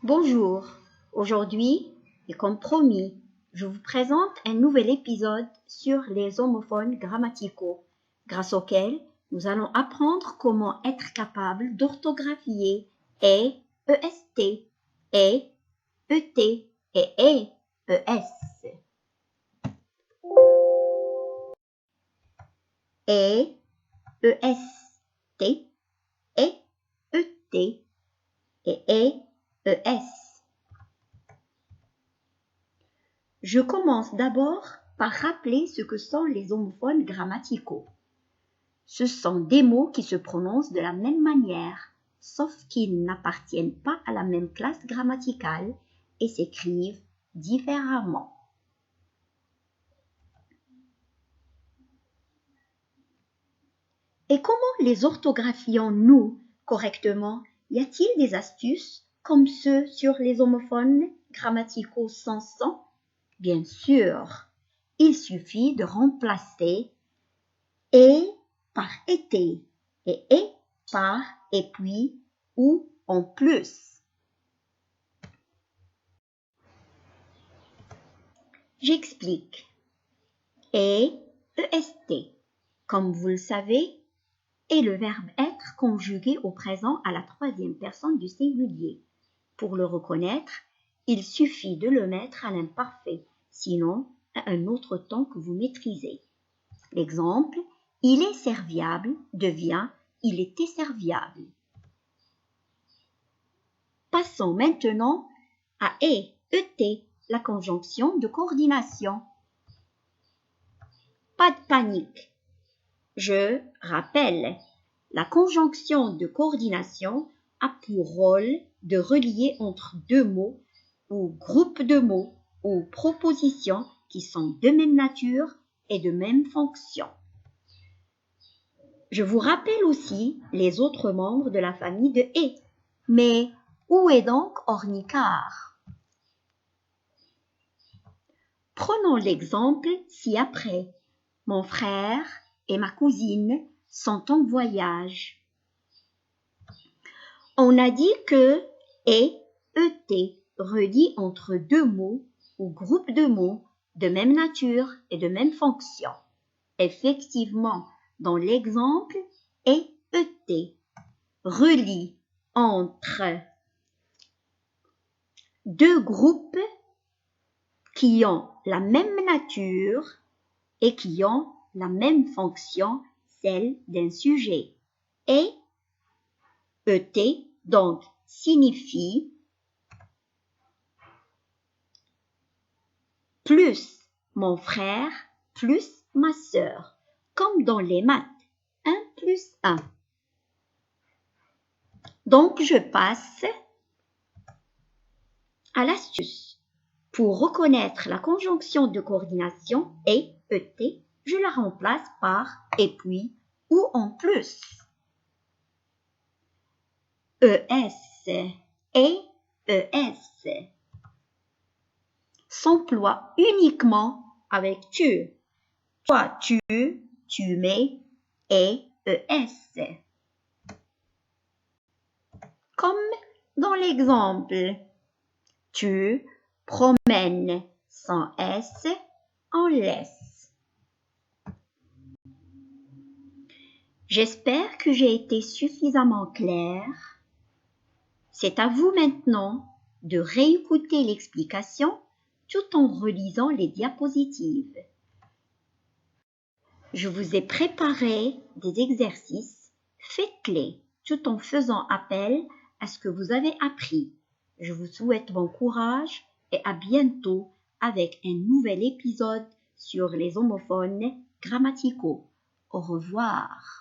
Bonjour, aujourd'hui, et comme promis, je vous présente un nouvel épisode sur les homophones grammaticaux, grâce auquel nous allons apprendre comment être capable d'orthographier et, est, et, et, es. Et, est, et, es. Je commence d'abord par rappeler ce que sont les homophones grammaticaux. Ce sont des mots qui se prononcent de la même manière, sauf qu'ils n'appartiennent pas à la même classe grammaticale et s'écrivent différemment. Et comment les orthographions-nous correctement? Y a-t-il des astuces comme ceux sur les homophones grammaticaux sans son? Bien sûr, il suffit de remplacer et par été et par et puis ou en plus. J'explique. Et, est, comme vous le savez, est le verbe être conjugué au présent à la troisième personne du singulier. Pour le reconnaître, il suffit de le mettre à l'imparfait, sinon à un autre temps que vous maîtrisez. L'exemple, il est serviable devient il était serviable. Passons maintenant à et, la conjonction de coordination. Pas de panique. Je rappelle, la conjonction de coordination a pour rôle de relier entre deux mots ou groupes de mots ou propositions qui sont de même nature et de même fonction. Je vous rappelle aussi les autres membres de la famille de et. Mais où est donc Ornicar? Prenons l'exemple ci-après. Mon frère et ma cousine sont en voyage. On a dit que et, relie entre deux mots ou groupes de mots de même nature et de même fonction. Effectivement, dans l'exemple, et, relie entre deux groupes qui ont la même nature et qui ont la même fonction, celle d'un sujet. Et donc signifie plus mon frère plus ma sœur, comme dans les maths, 1 plus 1. Donc je passe à l'astuce. Pour reconnaître la conjonction de coordination et, je la remplace par et puis ou en plus. ES et ES s'emploie uniquement avec tu. Toi, tu mets et ES. Comme dans l'exemple, tu promènes sans S en laisse. J'espère que j'ai été suffisamment claire. C'est à vous maintenant de réécouter l'explication tout en relisant les diapositives. Je vous ai préparé des exercices, faites-les tout en faisant appel à ce que vous avez appris. Je vous souhaite bon courage et à bientôt avec un nouvel épisode sur les homophones grammaticaux. Au revoir.